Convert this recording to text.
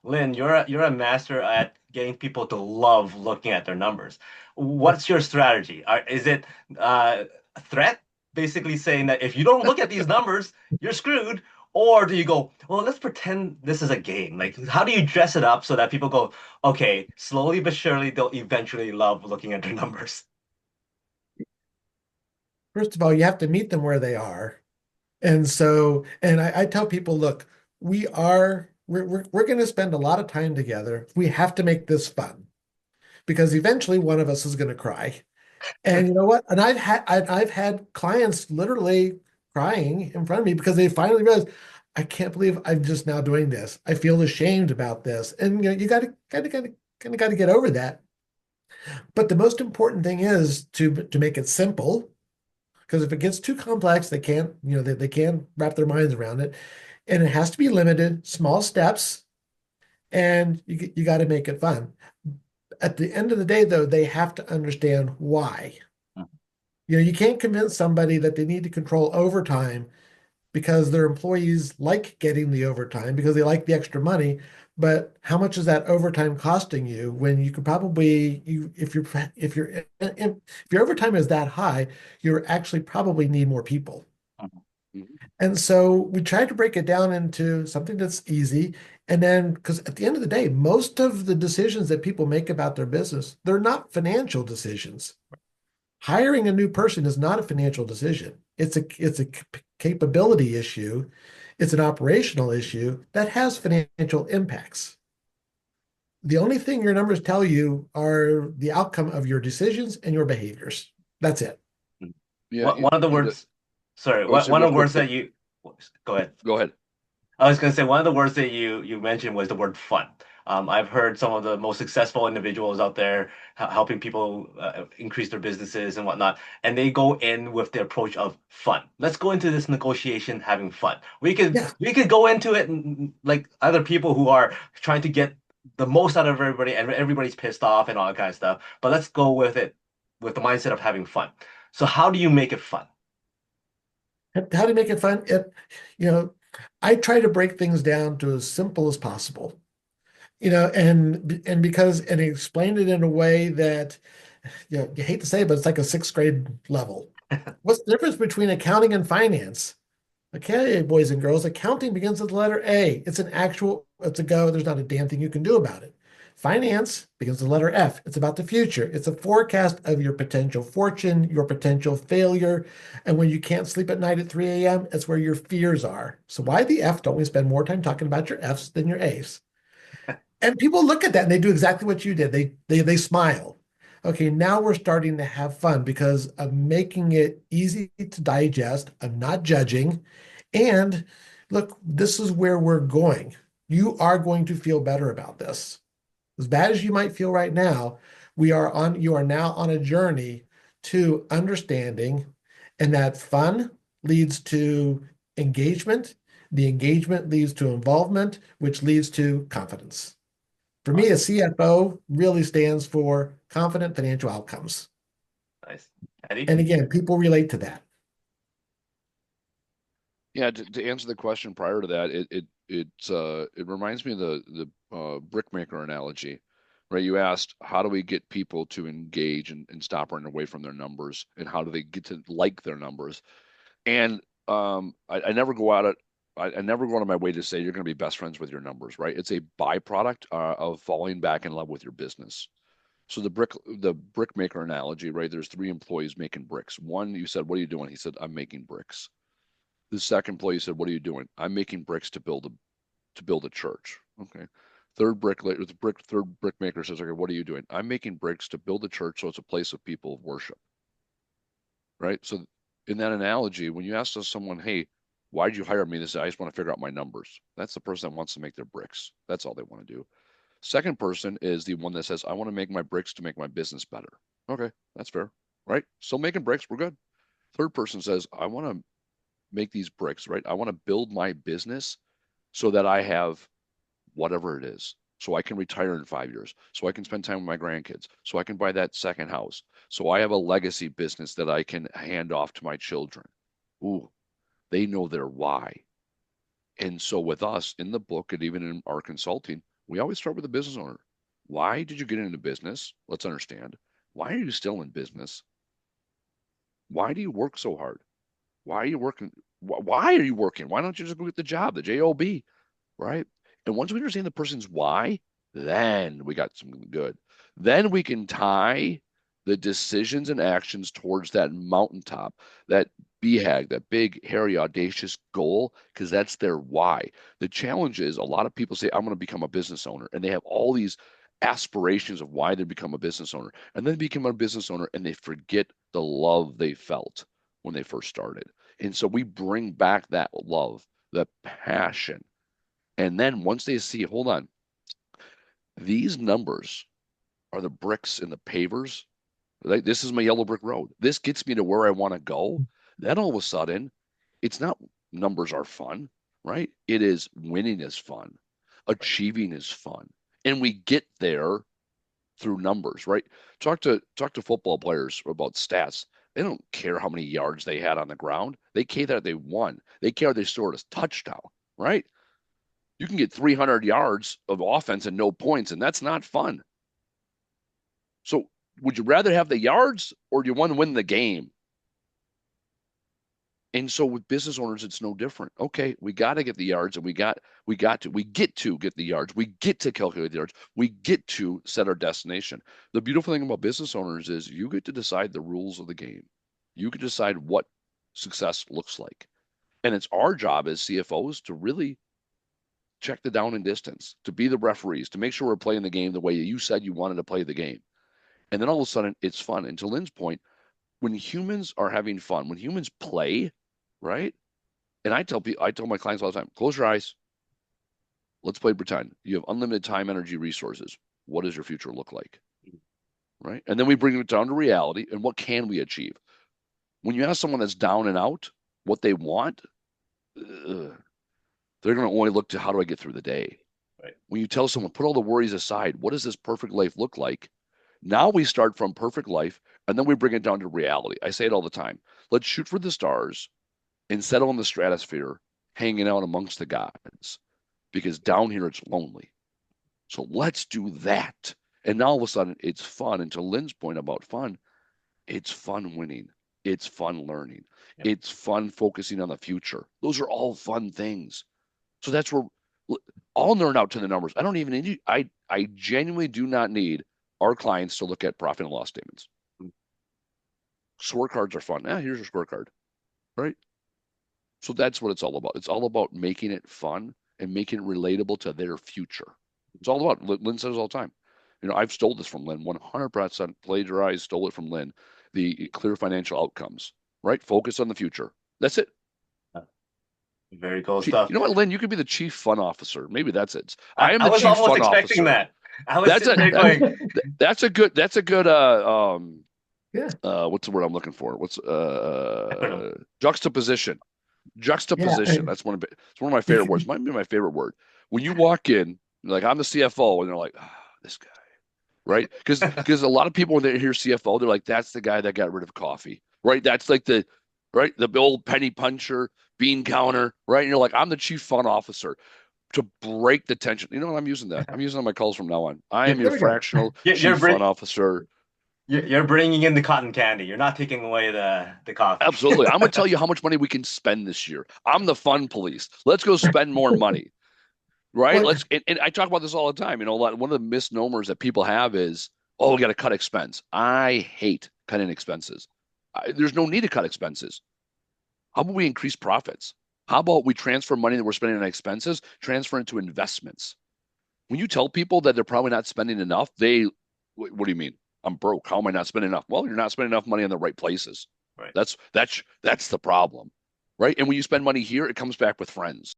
Lynn, you're a master at getting people to love looking at their numbers. What's your strategy? Is it a threat, basically saying that if you don't look at these numbers, you're screwed? Or do you go, well, let's pretend this is a game? Like, how do you dress it up so that people go, okay, slowly but surely they'll eventually love looking at their numbers? First of all, you have to meet them where they are. And so, and I tell people, look, we're going to spend a lot of time together. We have to make this fun because eventually one of us is going to cry. And you know what? And I've had clients literally crying in front of me because they finally realized, I can't believe I'm just now doing this. I feel ashamed about this. And you got to kind of get over that. But the most important thing is to make it simple, because if it gets too complex, they can't, they can't wrap their minds around it. And it has to be limited, small steps, and you got to make it fun. At the end of the day, though, they have to understand why. You can't convince somebody that they need to control overtime because their employees like getting the overtime because they like the extra money. But how much is that overtime costing you when you could probably if your overtime is that high, you're actually probably need more people. Mhm. And so we tried to break it down into something that's easy. And then, because at the end of the day, most of the decisions that people make about their business, they're not financial decisions. Hiring a new person is not a financial decision. It's a capability issue. It's an operational issue that has financial impacts. The only thing your numbers tell you are the outcome of your decisions and your behaviors. That's it. Yeah, One of the words, sorry, I would say one real of the quick. words that you, go ahead. Go ahead. I was going to say one of the words that you mentioned was the word fun. I've heard some of the most successful individuals out there helping people increase their businesses and whatnot, and they go in with the approach of fun. Let's go into this negotiation having fun. We could Yeah. we could go into it like other people who are trying to get the most out of everybody, and everybody's pissed off and all that kind of stuff. But let's go with it with the mindset of having fun. So how do you make it fun? How to make it fun? You know, I try to break things down to as simple as possible. And explain it in a way that you hate to say it, but it's like a sixth grade level. What's the difference between accounting and finance? Okay, boys and girls, accounting begins with the letter A. It's a go. There's not a damn thing you can do about it. Finance begins with the letter F. It's about the future. It's a forecast of your potential fortune, your potential failure. And when you can't sleep at night at 3 a.m., it's where your fears are. So why the F? Don't we spend more time talking about your Fs than your A's? And people look at that and they do exactly what you did. They smile. Okay, now we're starting to have fun because of making it easy to digest. I'm not judging. And look, this is where we're going. You are going to feel better about this. As bad as you might feel right now, you are now on a journey to understanding, and that fun leads to engagement. The engagement leads to involvement, which leads to confidence. For me, a Awesome. CFO really stands for confident financial outcomes. Nice. Eddie? And again, people relate to that. Yeah, to answer the question prior to that, it reminds me of the brickmaker analogy, right? You asked how do we get people to engage and stop running away from their numbers, and how do they get to like their numbers? And I never go out I never go out of my way to say you're going to be best friends with your numbers, right? It's a byproduct of falling back in love with your business. So the brickmaker analogy, right? There's three employees making bricks. One, you said, "What are you doing?" He said, "I'm making bricks." The second employee said, "What are you doing?" "I'm making bricks to build a church." Okay. Third brickmaker says, "Okay, what are you doing?" "I'm making bricks to build a church so it's a place of people of worship." Right? So in that analogy, when you ask someone, "Hey, why did you hire me?" They say, "I just want to figure out my numbers." That's the person that wants to make their bricks. That's all they want to do. Second person is the one that says, "I want to make my bricks to make my business better." Okay, that's fair, right? Still making bricks, we're good. Third person says, "I want to make these bricks, right? I want to build my business so that I have whatever it is. So I can retire in 5 years. So I can spend time with my grandkids. So I can buy that second house. So I have a legacy business that I can hand off to my children." Ooh, they know their why. And so with us in the book and even in our consulting, We always start with the business owner. Why did you get into business? Let's understand. Why are you still in business? Why do you work so hard? Why are you working? Why are you working? Why don't you just go get the job, the job, right? And once we understand the person's why, then we got something good. Then we can tie the decisions and actions towards that mountaintop, that BHAG, that big, hairy, audacious goal, because that's their why. The challenge is a lot of people say, I'm going to become a business owner, and they have all these aspirations of why they become a business owner, and then become a business owner, and they forget the love they felt when they first started. And so we bring back that love, the passion. And then once they see, hold on, these numbers are the bricks and the pavers. Like, this is my yellow brick road. This gets me to where I want to go. Then all of a sudden, it's not numbers are fun, right? It is winning is fun, achieving is fun, and we get there through numbers, right? Talk to football players about stats. They don't care how many yards they had on the ground. They care that they won. They care they scored a touchdown, right? You can get 300 yards of offense and no points, and that's not fun. So would you rather have the yards or do you want to win the game? And so with business owners, it's no different. Okay, we got to get the yards, and we get to get the yards. We get to calculate the yards. We get to set our destination. The beautiful thing about business owners is you get to decide the rules of the game. You can decide what success looks like. And it's our job as CFOs to really check the down and distance, to be the referees, to make sure we're playing the game the way you said you wanted to play the game. And then all of a sudden, it's fun. And to Lynn's point, when humans are having fun, when humans play, right? And I tell my clients all the time, close your eyes. Let's play pretend. You have unlimited time, energy, resources. What does your future look like? Right? And then we bring it down to reality and what can we achieve? When you ask someone that's down and out what they want, they're going to only look to how do I get through the day? Right. When you tell someone, put all the worries aside, what does this perfect life look like? Now we start from perfect life and then we bring it down to reality. I say it all the time. Let's shoot for the stars and settle in the stratosphere, hanging out amongst the gods, because down here it's lonely. So let's do that. And now all of a sudden it's fun. And to Lynn's point about fun, it's fun winning. It's fun learning. Yep. It's fun focusing on the future. Those are all fun things. So that's where I'll nerd out to the numbers. I don't even need, I genuinely do not need our clients to look at profit and loss statements. Scorecards are fun. Here's your scorecard, right? So that's what it's all about. It's all about making it fun and making it relatable to their future. It's all about, Lynn says all the time, I've stole this from Lynn, 100% plagiarized, stole it from Lynn, the clear financial outcomes, right? Focus on the future. That's it. Very cool stuff. You know what, Lynn, you could be the chief fun officer. Maybe that's it. I am the was chief almost fun expecting officer. that. I was That's sitting there going, that's a good Yeah. what's the word I'm looking for? What's Acronym. juxtaposition. Yeah. That's one of my favorite words. Might be my favorite word. When you walk in, like, I'm the CFO, and they're like, this guy, right? Because a lot of people when they hear CFO, they're like, that's the guy that got rid of coffee, right? That's like the old penny puncher, bean counter, right? And you're like, I'm the chief fun officer to break the tension. You know what? I'm using that. I'm using on my calls from now on. I am your There we go. fractional You're, chief fun officer. you're bringing in the cotton candy. You're not taking away the coffee. Absolutely. I'm going to tell you how much money we can spend this year. I'm the fun police. Let's go spend more money. Right? Well, And I talk about this all the time. One of the misnomers that people have is, oh, we got to cut expense. I hate cutting expenses. There's no need to cut expenses. How about we increase profits? How about we transfer money that we're spending on expenses, transfer into investments? When you tell people that they're probably not spending enough, what do you mean? I'm broke. How am I not spending enough? Well, you're not spending enough money in the right places. Right. That's the problem, right? And when you spend money here, it comes back with friends.